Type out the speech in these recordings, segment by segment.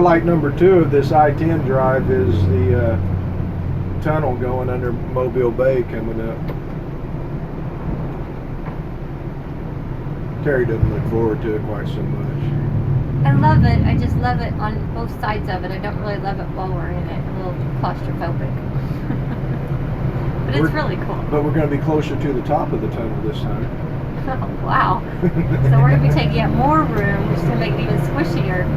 highlight number 2 of this I-10 drive is the tunnel going under Mobile Bay coming up. Terry doesn't look forward to it quite so much. I love it. I just love it on both sides of it. I don't really love it while we're in it. I'm a little claustrophobic. But it's really cool. But we're going to be closer to the top of the tunnel this time. Oh, wow. So we're going to be taking up more room, which is going to make it even squishier.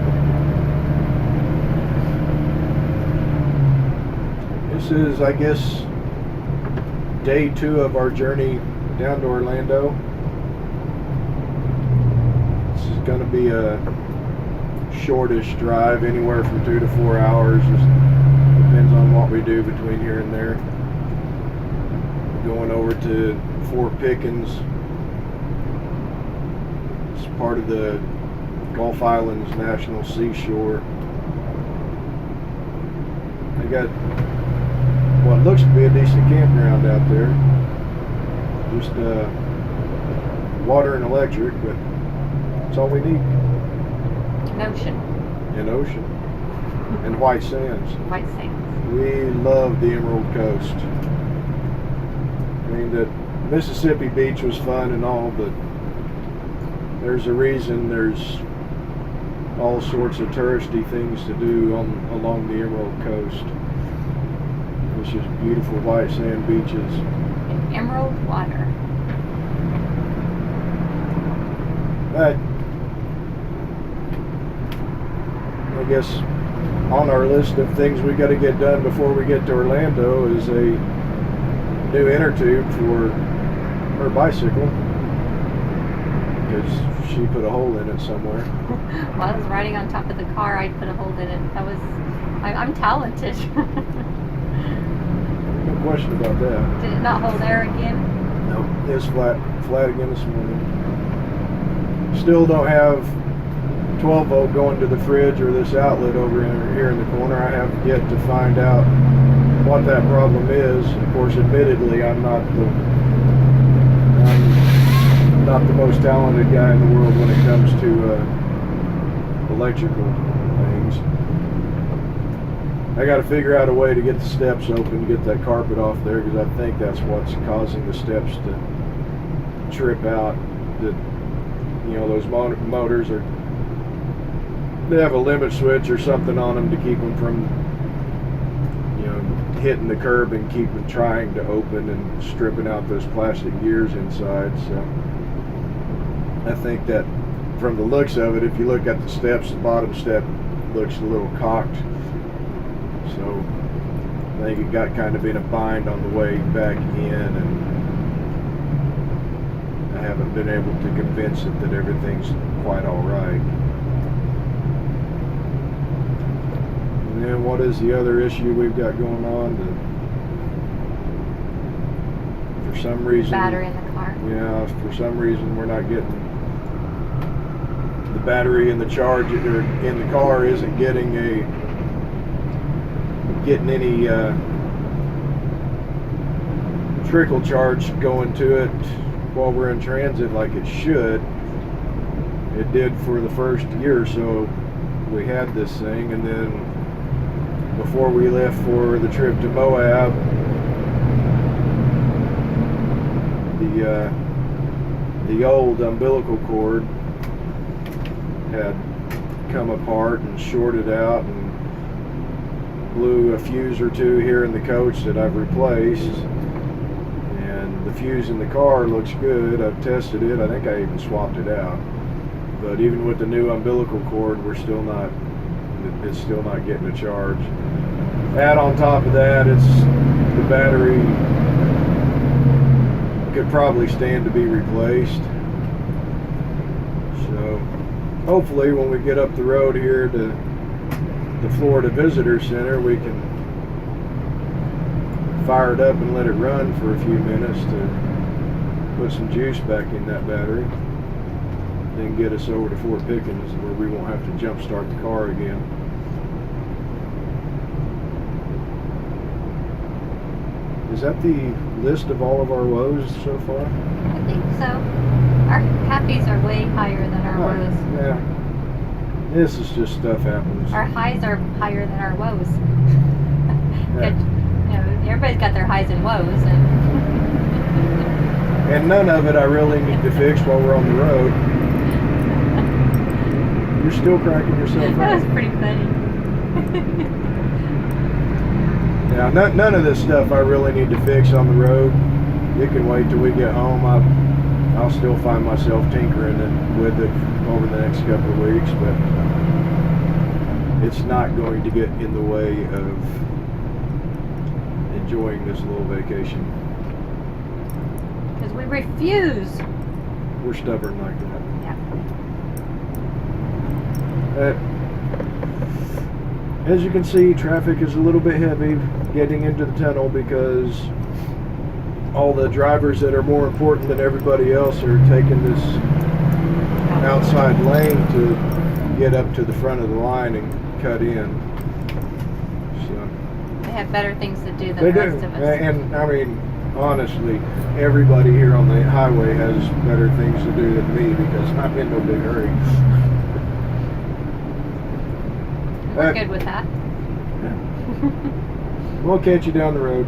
This is, I guess, day 2 of our journey down to Orlando. This is going to be a shortish drive, anywhere from 2 to 4 hours. Just depends on what we do between here and there. Going over to Fort Pickens. It's part of the Gulf Islands National Seashore. They got what looks to be a decent campground out there. Just water and electric, but that's all we need. An ocean. An ocean. And white sands. White sands. We love the Emerald Coast. I mean, the Mississippi Beach was fun and all, but there's a reason there's all sorts of touristy things to do along the Emerald Coast. It's just beautiful white sand beaches. And emerald water. I guess on our list of things we got to get done before we get to Orlando is a new inner tube for her bicycle, because she put a hole in it somewhere. While I was riding on top of the car, I put a hole in it. I'm talented. No question about that. Did it not hold air again? No, it's flat again this morning. Still don't have 12 volt going to the fridge or this outlet over here in the corner. I have yet to find out what that problem is. Of course, admittedly, I'm not the most talented guy in the world when it comes to electrical things. I got to figure out a way to get the steps open, get that carpet off there, because I think that's what's causing the steps to trip out. That, you know, those motors they have a limit switch or something on them to keep them from, you know, hitting the curb and keep them trying to open and stripping out those plastic gears inside. So I think that from the looks of it, if you look at the steps, the bottom step looks a little cocked. So I think it got kind of in a bind on the way back in, and I haven't been able to convince it that everything's quite all right. And then what is the other issue we've got going on? For some reason, Battery in the car. Yeah, for some reason we're not getting the battery in the charge in the car isn't getting any trickle charge going to it while we're in transit like it should. It did for the first year or so we had this thing, and then before we left for the trip to Moab, the old umbilical cord had come apart and shorted out and blew a fuse or two here in the coach that I've replaced, and the fuse in the car looks good. I've tested it. I think I even swapped it out, but even with the new umbilical cord, it's still not getting a charge. Add on top of that, the battery could probably stand to be replaced. So hopefully when we get up the road here to the Florida Visitor Center, we can fire it up and let it run for a few minutes to put some juice back in that battery, then get us over to Fort Pickens where we won't have to jump start the car again. Is that the list of all of our woes so far? I think so. Our happies are way higher than our woes. Yeah. This is just stuff happens. Our highs are higher than our woes. Yeah. Everybody's got their highs and woes, And none of it I really need to fix while we're on the road. You're still cracking yourself that was up. pretty funny. Yeah, none of this stuff I really need to fix on the road. It can wait till we get home. I'll still find myself tinkering with it over the next couple of weeks, but it's not going to get in the way of enjoying this little vacation. Because we refuse. We're stubborn like that. Yeah. As you can see, traffic is a little bit heavy getting into the tunnel because all the drivers that are more important than everybody else are taking this outside lane to get up to the front of the line and cut in. So They have better things to do than they the do, rest of us. and I mean, honestly, everybody here on the highway has better things to do than me because I'm in no big hurry. We're good with that. We'll catch you down the road.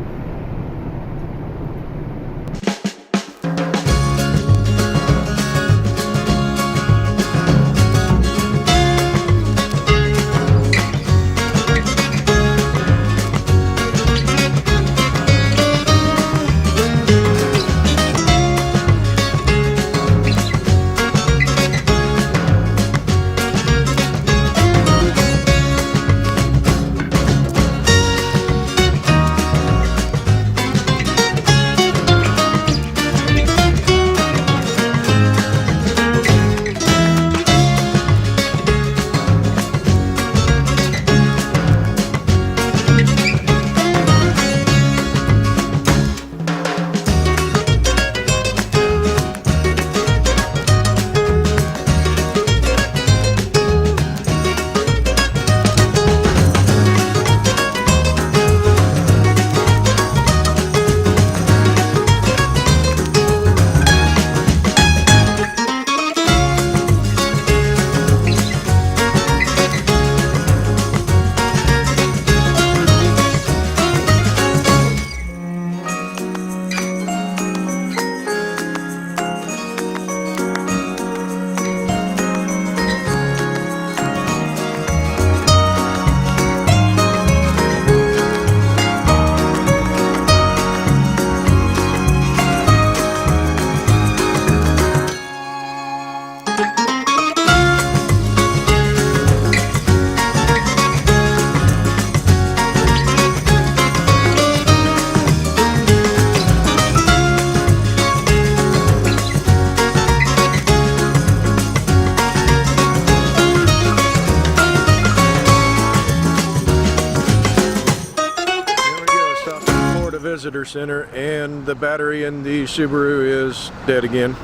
Visitor center, and the battery in the Subaru is dead again.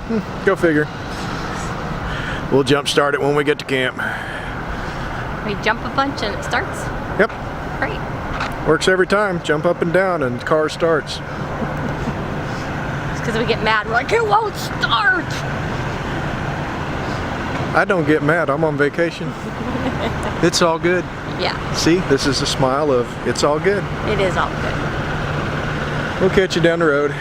Go figure. We'll jump start it when we get to camp. We jump a bunch and it starts. Yep. Great. Works every time. Jump up and down and the car starts. It's because we get mad. We're like, it won't start. I don't get mad. I'm on vacation. It's all good. Yeah. See, this is a smile of it's all good. It is all good. We'll catch you down the road.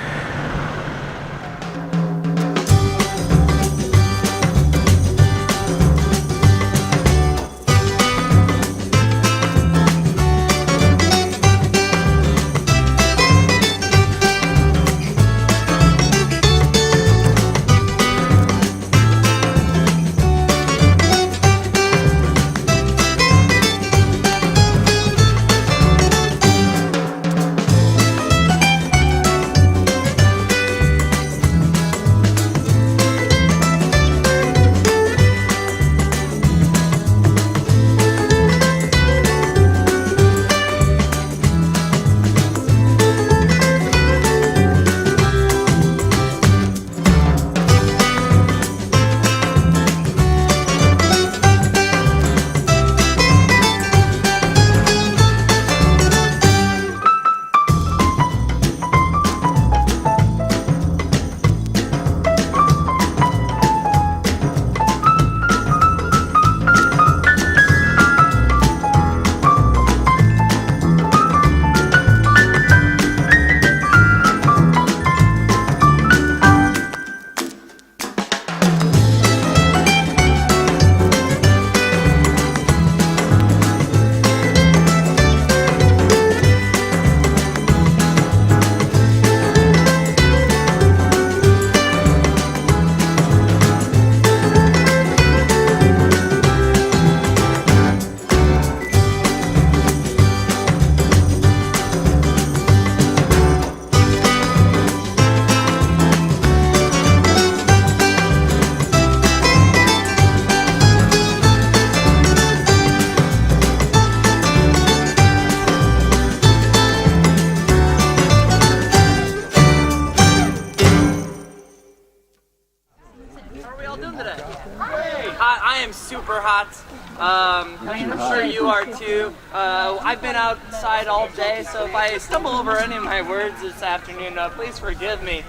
super hot. I'm sure you are too. I've been outside all day, so if I stumble over any of my words this afternoon, please forgive me.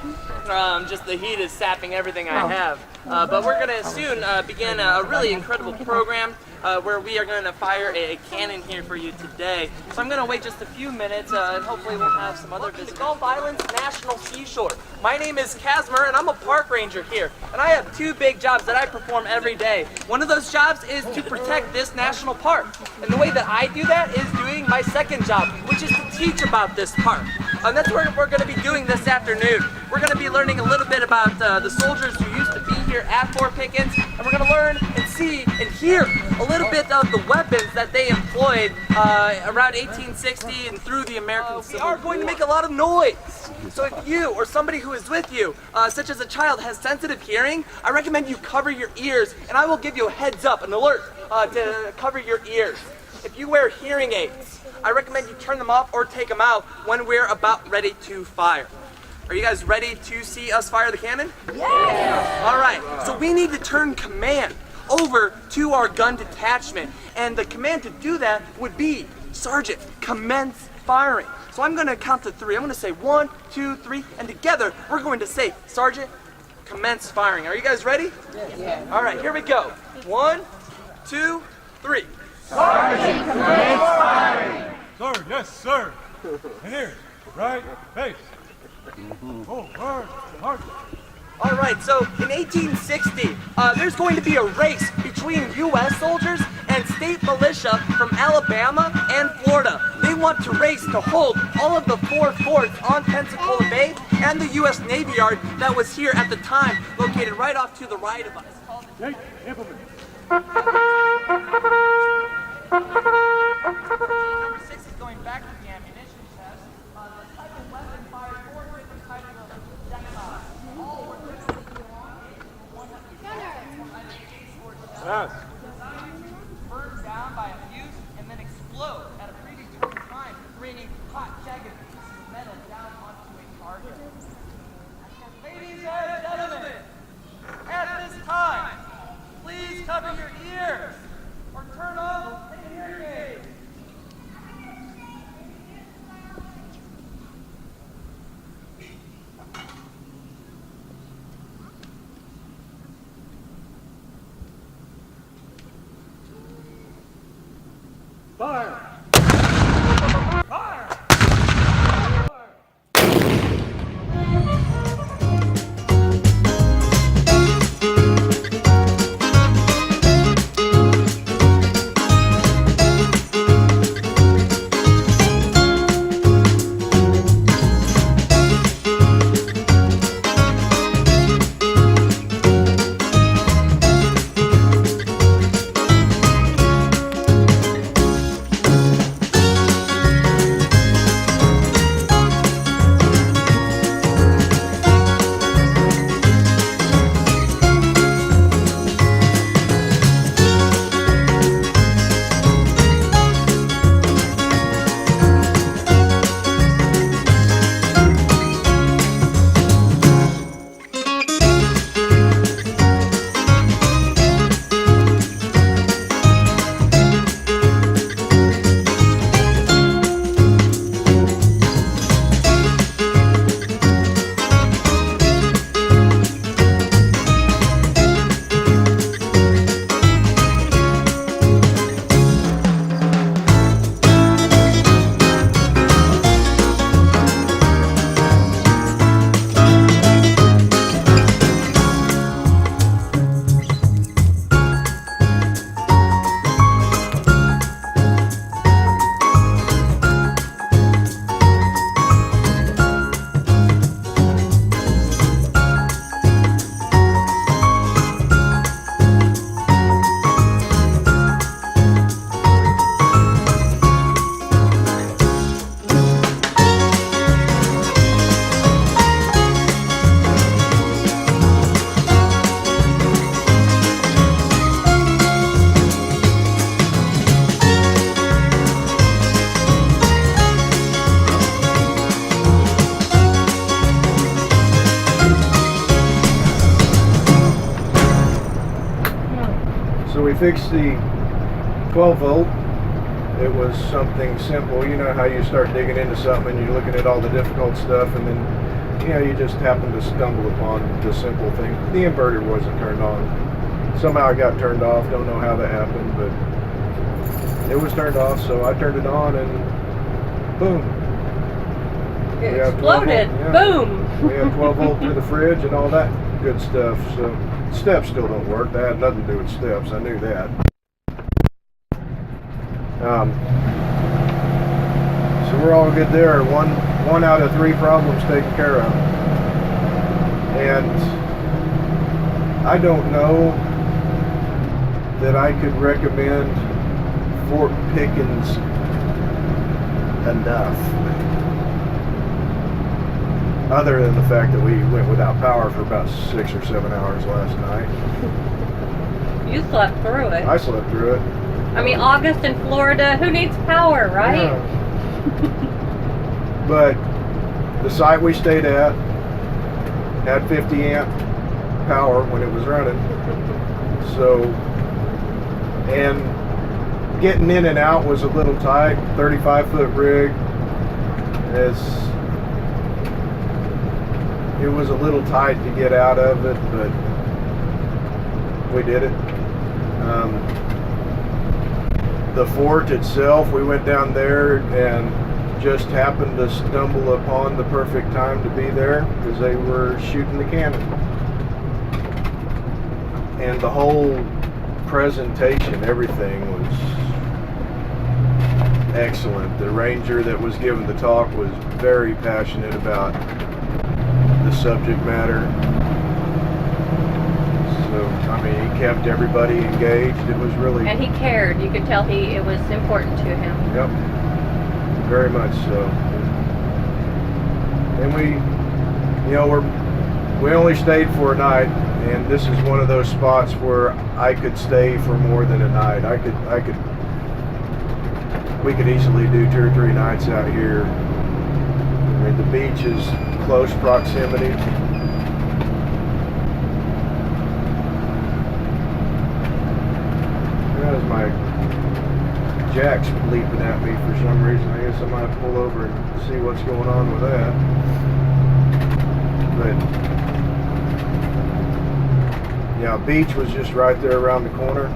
Just the heat is sapping everything I have. But we're going to soon begin a really incredible program where we are going to fire a cannon here for you today. So I'm going to wait just a few minutes and hopefully we'll have some other visitors. Gulf Islands National Seashore. My name is Casmer and I'm a park ranger here. And I have two big jobs that I perform every day. One of those jobs is to protect this national park. And the way that I do that is doing my second job, which is to teach about this park. And that's what we're going to be doing this afternoon. We're going to be learning a little bit about the soldiers who used to be here at Fort Pickens, and we're going to learn and see and hear a little bit of the weapons that they employed around 1860 and through the American Civil War. We are going to make a lot of noise. So if you or somebody who is with you, such as a child, has sensitive hearing, I recommend you cover your ears, and I will give you a heads up, an alert to cover your ears. If you wear hearing aids, I recommend you turn them off or take them out when we're about ready to fire. Are you guys ready to see us fire the cannon? Yeah! All right, so we need to turn command over to our gun detachment. And the command to do that would be, Sergeant, commence firing. So I'm gonna count to 3. I'm gonna say 1, 2, 3, and together we're going to say, Sergeant, commence firing. Are you guys ready? Yeah. All right, here we go. 1, 2, 3. Sergeant, commence firing! Sir, yes, sir. And here, right, face. Oh, hard, hard. All right, so in 1860, there's going to be a race between U.S. soldiers and state militia from Alabama and Florida. They want to race to hold all of the 4 forts on Pensacola Bay and the U.S. Navy Yard that was here at the time, located right off to the right of us. Take implement. Number 6 is going back to the ammunition chest. The type of weapon fired 4 different types of projectiles. All were differently elongated. One has to be either case or Yes. burned down by a fuse and then explode at a predetermined time, raining hot, jagged pieces of metal down onto a target. Ladies and gentlemen, at this time, please cover your ears or turn off the hearing aid. Fire! Fire! fixed the 12 volt. It was something simple. You know how you start digging into something and you're looking at all the difficult stuff, and then you just happen to stumble upon the simple thing. The inverter wasn't turned on. Somehow it got turned off. Don't know how that happened, but it was turned off, so I turned it on and boom. It We have 12 exploded. volt, yeah. Boom. We have 12 volt through the fridge and all that good stuff. So steps still don't work. That had nothing to do with steps. I knew that. So we're all good there. One out of 3 problems taken care of. And I don't know that I could recommend Fort Pickens enough. Other than the fact that we went without power for about 6 or 7 hours last night. You slept through it. I slept through it. I mean, August in Florida, who needs power, right? Yeah. But the site we stayed at had 50 amp power when it was running. So, and getting in and out was a little tight. 35-foot rig. It was a little tight to get out of it, but we did it. The fort itself, we went down there and just happened to stumble upon the perfect time to be there because they were shooting the cannon. And the whole presentation, everything was excellent. The ranger that was giving the talk was very passionate about the subject matter. So, I mean, he kept everybody engaged. It was really... And he cared. You could tell it was important to him. Yep. Very much so. And we only stayed for a night, and this is one of those spots where I could stay for more than a night. We could easily do 2 or 3 nights out here. I mean, the beach is close proximity. That was my jack's bleeping at me for some reason. I guess I might have to pull over and see what's going on with that. But yeah, beach was just right there around the corner.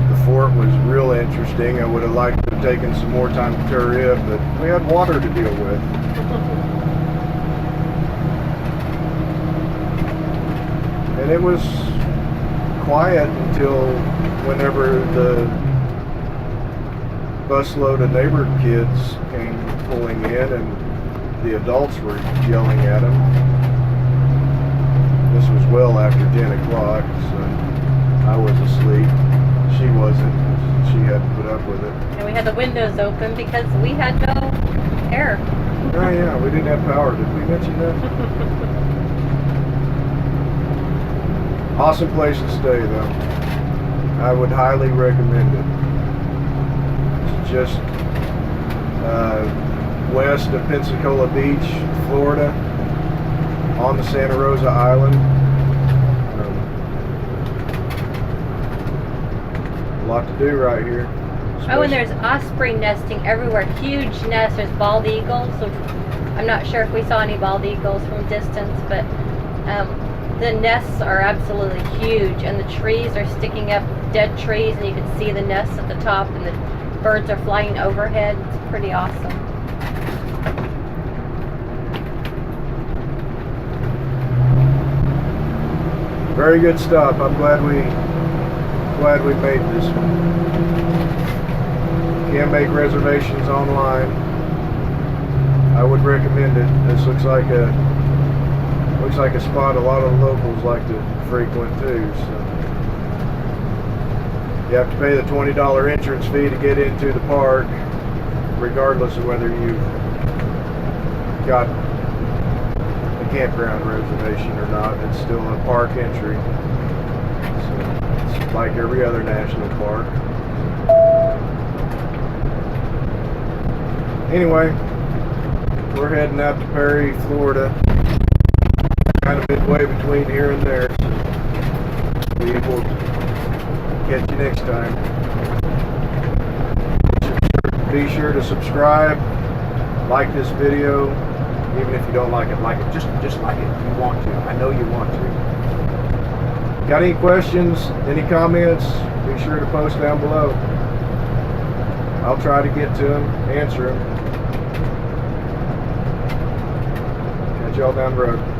The fort was real interesting. I would have liked to have taken some more time to tour it, but we had water to deal with. And it was quiet until whenever the busload of neighbor kids came pulling in and the adults were yelling at them. This was well after 10 o'clock, so I was asleep. She wasn't. She had to put up with it. And we had the windows open because we had no air. Oh yeah, we didn't have power. Did we mention that? Awesome place to stay, though. I would highly recommend it. It's just west of Pensacola Beach, Florida, on the Santa Rosa Island. A lot to do right here. Oh, and there's osprey nesting everywhere. Huge nests. There's bald eagles. So I'm not sure if we saw any bald eagles from distance, but the nests are absolutely huge, and the trees are sticking up, dead trees, and you can see the nests at the top, and the birds are flying overhead. It's pretty awesome. Very good stop. I'm glad we made this one. You can make reservations online. I would recommend it. This looks like a spot a lot of the locals like to frequent too. So you have to pay the $20 entrance fee to get into the park, regardless of whether you've got a campground reservation or not. It's still a park entry. So it's like every other national park. Anyway, we're heading out to Perry, Florida. kind of midway between here and there. So we will catch you next time. Be sure to subscribe, like this video, even if you don't like it, just like it. You want to. I know you want to. Got any questions, any comments? Be sure to post down below. I'll try to get to them, answer them. Catch y'all down the road.